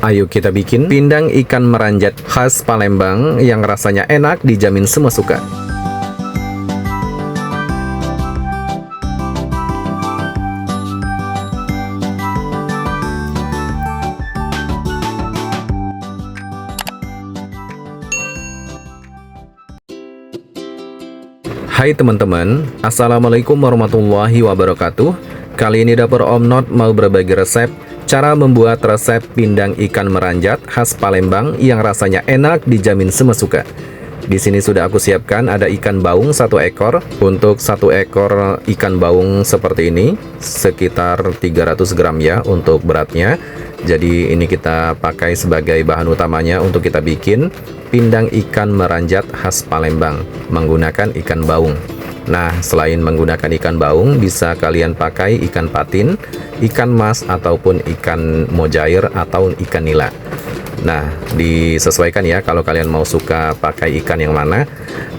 Ayo kita bikin pindang ikan meranjat khas Palembang yang rasanya enak, dijamin semua suka. Hai teman-teman, Assalamualaikum warahmatullahi wabarakatuh. Kali ini dapur Om Not mau berbagi resep cara membuat resep pindang ikan meranjat khas Palembang yang rasanya enak, dijamin semua suka. Di sini sudah aku siapkan ada ikan baung 1 ekor. Untuk 1 ekor ikan baung seperti ini sekitar 300 gram ya untuk beratnya. Jadi ini kita pakai sebagai bahan utamanya untuk kita bikin pindang ikan meranjat khas Palembang menggunakan ikan baung. Nah, selain menggunakan ikan baung, bisa kalian pakai ikan patin, ikan mas, ataupun ikan mojair atau ikan nila. Nah, disesuaikan ya kalau kalian mau suka pakai ikan yang mana.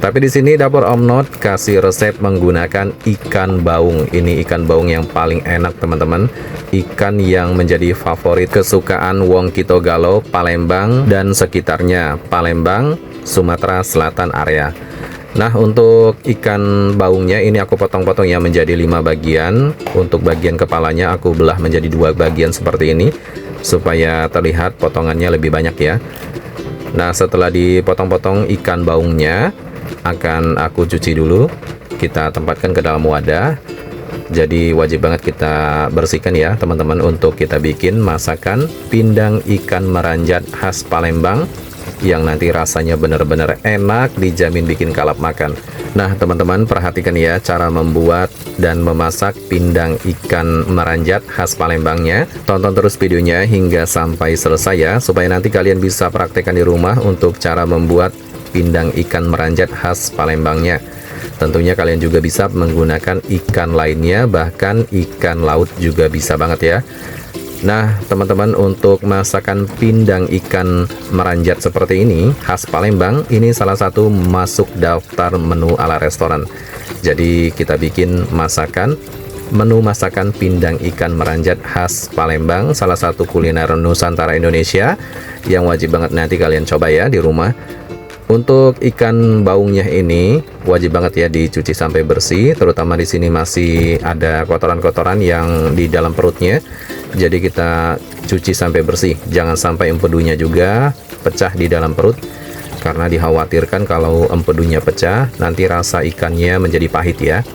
Tapi di sini dapur Om Not kasih resep menggunakan ikan baung. Ini ikan baung yang paling enak teman-teman. Ikan yang menjadi favorit kesukaan Wong Kito Galo, Palembang dan sekitarnya, Palembang, Sumatera Selatan area. Nah, untuk ikan baungnya ini aku potong-potong ya menjadi 5 bagian. Untuk bagian kepalanya aku belah menjadi 2 bagian seperti ini supaya terlihat potongannya lebih banyak ya. Nah, setelah dipotong-potong ikan baungnya akan aku cuci dulu. Kita tempatkan ke dalam wadah. Jadi wajib banget kita bersihkan ya teman-teman untuk kita bikin masakan pindang ikan meranjat khas Palembang yang nanti rasanya benar-benar enak, dijamin bikin kalap makan. Nah teman-teman, perhatikan ya cara membuat dan memasak pindang ikan meranjat khas Palembangnya. Tonton terus videonya hingga sampai selesai ya, supaya nanti kalian bisa praktekkan di rumah untuk cara membuat pindang ikan meranjat khas Palembangnya. Tentunya kalian juga bisa menggunakan ikan lainnya, bahkan ikan laut juga bisa banget ya. Nah teman-teman, untuk masakan pindang ikan meranjat seperti ini khas Palembang, ini salah satu masuk daftar menu ala restoran. Jadi kita bikin menu masakan pindang ikan meranjat khas Palembang, salah satu kuliner Nusantara Indonesia yang wajib banget nanti kalian coba ya di rumah. Untuk ikan baungnya ini wajib banget ya dicuci sampai bersih, terutama di sini masih ada kotoran-kotoran yang di dalam perutnya. Jadi kita cuci sampai bersih, jangan sampai empedunya juga pecah di dalam perut, karena dikhawatirkan kalau empedunya pecah nanti rasa ikannya menjadi pahit ya.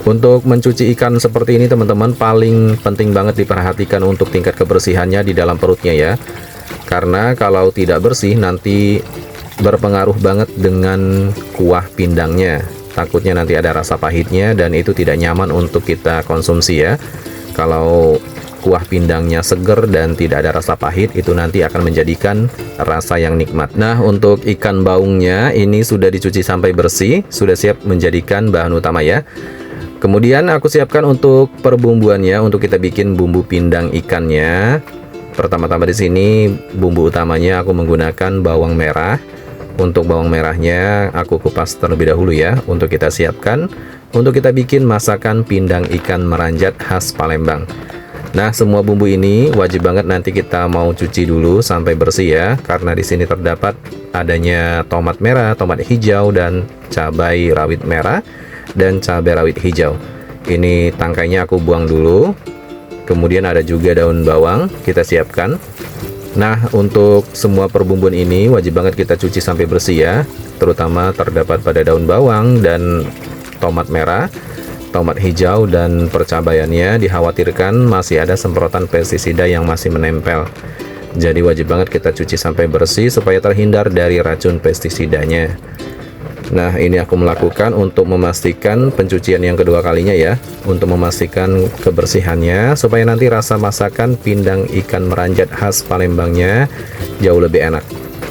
Untuk mencuci ikan seperti ini teman-teman, paling penting banget diperhatikan untuk tingkat kebersihannya di dalam perutnya ya. Karena kalau tidak bersih nanti berpengaruh banget dengan kuah pindangnya. Takutnya nanti ada rasa pahitnya dan itu tidak nyaman untuk kita konsumsi ya. Kalau kuah pindangnya seger dan tidak ada rasa pahit, itu nanti akan menjadikan rasa yang nikmat. Nah, untuk ikan baungnya ini sudah dicuci sampai bersih, sudah siap menjadikan bahan utama ya. Kemudian aku siapkan untuk perbumbuannya, untuk kita bikin bumbu pindang ikannya. Pertama-tama di sini bumbu utamanya aku menggunakan bawang merah. Untuk bawang merahnya aku kupas terlebih dahulu ya, untuk kita siapkan untuk kita bikin masakan pindang ikan meranjat khas Palembang. Nah, semua bumbu ini wajib banget nanti kita mau cuci dulu sampai bersih ya, karena di sini terdapat adanya tomat merah, tomat hijau, dan cabai rawit merah dan cabai rawit hijau. Ini tangkainya aku buang dulu. Kemudian ada juga daun bawang, kita siapkan. Nah, untuk semua perbumbuan ini wajib banget kita cuci sampai bersih ya, terutama terdapat pada daun bawang dan tomat merah, tomat hijau, dan percabaiannya dikhawatirkan masih ada semprotan pestisida yang masih menempel. Jadi wajib banget kita cuci sampai bersih supaya terhindar dari racun pestisidanya. Nah, ini aku melakukan untuk memastikan pencucian yang kedua kalinya ya, untuk memastikan kebersihannya supaya nanti rasa masakan pindang ikan meranjat khas Palembangnya jauh lebih enak.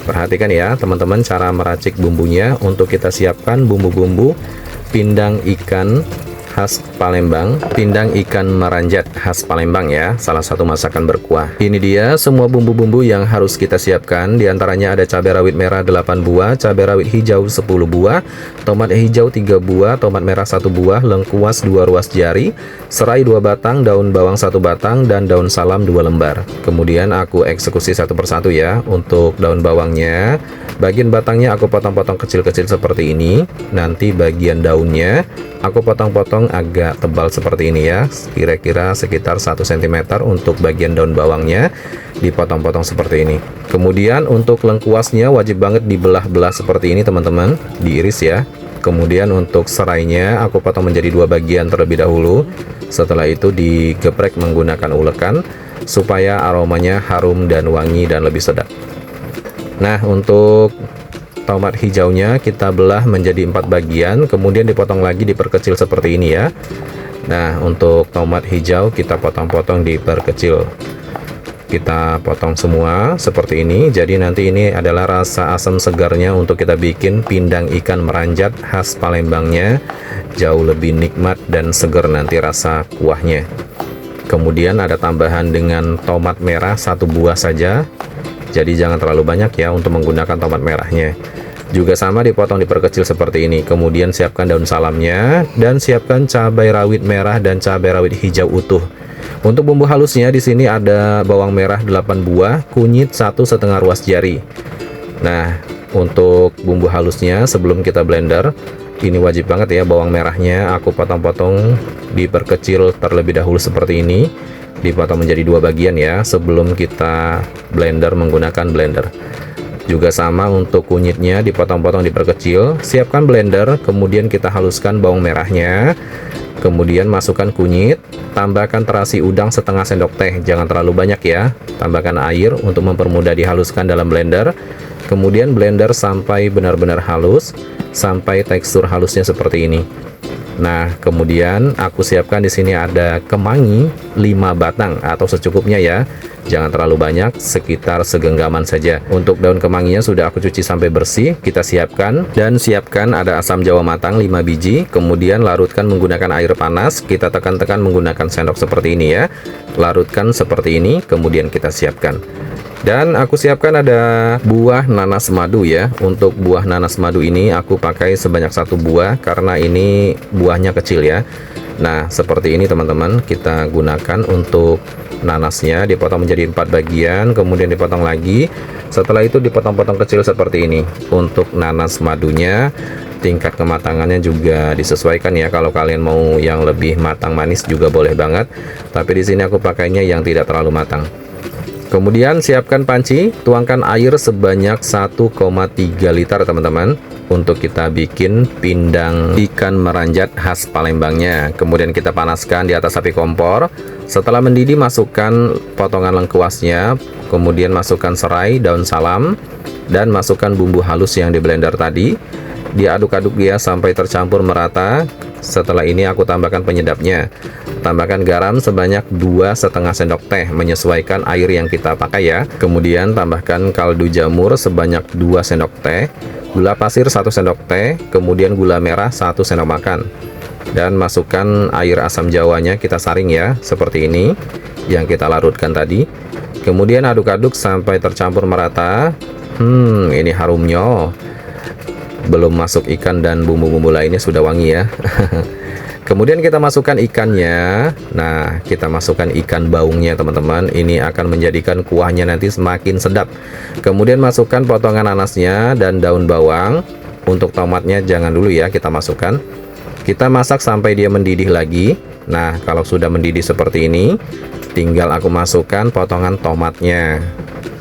Perhatikan ya teman-teman cara meracik bumbunya untuk kita siapkan bumbu-bumbu pindang ikan khas Palembang, pindang ikan meranjat khas Palembang ya, salah satu masakan berkuah. Ini dia semua bumbu-bumbu yang harus kita siapkan. Di antaranya ada cabai rawit merah 8 buah, cabai rawit hijau 10 buah, tomat hijau 3 buah, tomat merah 1 buah, lengkuas 2 ruas jari, serai 2 batang, daun bawang 1 batang, dan daun salam 2 lembar. Kemudian aku eksekusi satu persatu ya. Untuk daun bawangnya, bagian batangnya aku potong-potong kecil-kecil seperti ini. Nanti bagian daunnya aku potong-potong agak tebal seperti ini ya, kira-kira sekitar 1 cm untuk bagian daun bawangnya dipotong-potong seperti ini. Kemudian untuk lengkuasnya wajib banget dibelah-belah seperti ini teman-teman, diiris ya. Kemudian untuk serainya aku potong menjadi 2 bagian terlebih dahulu. Setelah itu digeprek menggunakan ulekan supaya aromanya harum dan wangi dan lebih sedap. Nah, untuk tomat hijaunya kita belah menjadi 4 bagian, kemudian dipotong lagi, diperkecil seperti ini ya. Nah, untuk tomat hijau kita potong-potong, diperkecil. Kita potong semua seperti ini. Jadi nanti ini adalah rasa asam segarnya untuk kita bikin pindang ikan meranjat khas Palembangnya. Jauh lebih nikmat dan segar nanti rasa kuahnya. Kemudian ada tambahan dengan tomat merah 1 buah saja. Jadi jangan terlalu banyak ya untuk menggunakan tomat merahnya. Juga sama dipotong, diperkecil seperti ini. Kemudian siapkan daun salamnya dan siapkan cabai rawit merah dan cabai rawit hijau utuh. Untuk bumbu halusnya di sini ada bawang merah 8 buah, kunyit 1,5 ruas jari. Nah, untuk bumbu halusnya sebelum kita blender, ini wajib banget ya, bawang merahnya aku potong-potong, diperkecil terlebih dahulu seperti ini. Dipotong menjadi 2 bagian ya sebelum kita blender menggunakan blender. Juga sama untuk kunyitnya dipotong-potong, diperkecil. Siapkan blender, kemudian kita haluskan bawang merahnya. Kemudian masukkan kunyit, tambahkan terasi udang setengah sendok teh, jangan terlalu banyak ya. Tambahkan air untuk mempermudah dihaluskan dalam blender. Kemudian blender sampai benar-benar halus, sampai tekstur halusnya seperti ini. Nah, kemudian aku siapkan di sini ada kemangi 5 batang atau secukupnya ya. Jangan terlalu banyak, sekitar segenggaman saja. Untuk daun kemanginya sudah aku cuci sampai bersih, kita siapkan. Dan siapkan ada asam jawa matang 5 biji, kemudian larutkan menggunakan air panas. Kita tekan-tekan menggunakan sendok seperti ini ya. Larutkan seperti ini, kemudian kita siapkan. Dan aku siapkan ada buah nanas madu ya. Untuk buah nanas madu ini aku pakai sebanyak 1 buah karena ini buahnya kecil ya. Nah, seperti ini teman-teman, kita gunakan untuk nanasnya. Dipotong menjadi 4 bagian, kemudian dipotong lagi. Setelah itu dipotong-potong kecil seperti ini. Untuk nanas madunya, tingkat kematangannya juga disesuaikan ya. Kalau kalian mau yang lebih matang manis juga boleh banget. Tapi di sini aku pakainya yang tidak terlalu matang. Kemudian siapkan panci, tuangkan air sebanyak 1,3 liter teman-teman untuk kita bikin pindang ikan meranjat khas Palembangnya. Kemudian kita panaskan di atas api kompor. Setelah mendidih masukkan potongan lengkuasnya, kemudian masukkan serai, daun salam, dan masukkan bumbu halus yang di blender tadi. Diaduk-aduk ya sampai tercampur merata. Setelah ini aku tambahkan penyedapnya. Tambahkan garam sebanyak 2,5 sendok teh menyesuaikan air yang kita pakai ya. Kemudian tambahkan kaldu jamur sebanyak 2 sendok teh, gula pasir 1 sendok teh, kemudian gula merah 1 sendok makan. Dan masukkan air asam jawanya, kita saring ya, seperti ini yang kita larutkan tadi. Kemudian aduk-aduk sampai tercampur merata. Ini harumnya. Belum masuk ikan dan bumbu-bumbu lainnya sudah wangi ya. Kemudian kita masukkan ikannya. Nah, kita masukkan ikan baungnya teman-teman. Ini akan menjadikan kuahnya nanti semakin sedap. Kemudian masukkan potongan nanasnya dan daun bawang. Untuk tomatnya jangan dulu ya kita masukkan. Kita masak sampai dia mendidih lagi. Nah, kalau sudah mendidih seperti ini, tinggal aku masukkan potongan tomatnya.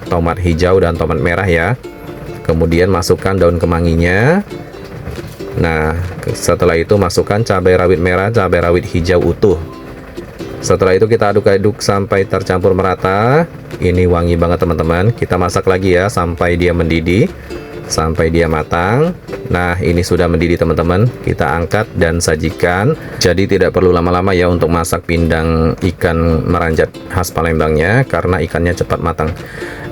Tomat hijau dan tomat merah ya. Kemudian masukkan daun kemanginya. Nah, setelah itu masukkan cabai rawit merah, cabai rawit hijau utuh. Setelah itu kita aduk-aduk sampai tercampur merata. Ini wangi banget teman-teman. Kita masak lagi ya sampai dia mendidih, sampai dia matang. Nah, ini sudah mendidih teman-teman. Kita angkat dan sajikan. Jadi tidak perlu lama-lama ya untuk masak pindang ikan meranjat khas Palembangnya karena ikannya cepat matang.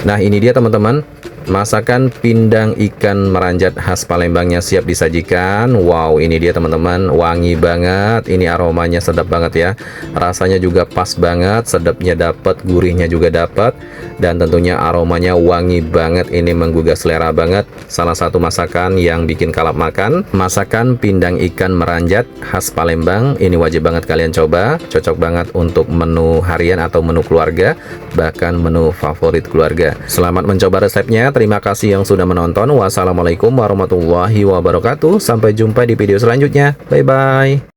Nah, ini dia teman-teman. Masakan pindang ikan meranjat khas Palembangnya siap disajikan. Wow, ini dia teman-teman, wangi banget. Ini aromanya sedap banget ya. Rasanya juga pas banget, sedapnya dapat, gurihnya juga dapat, dan tentunya aromanya wangi banget. Ini menggugah selera banget. Salah satu masakan yang bikin kalap makan, masakan pindang ikan meranjat khas Palembang. Ini wajib banget kalian coba. Cocok banget untuk menu harian atau menu keluarga, bahkan menu favorit keluarga. Selamat mencoba resepnya. Terima kasih yang sudah menonton. Wassalamualaikum warahmatullahi wabarakatuh. Sampai jumpa di video selanjutnya. Bye-bye.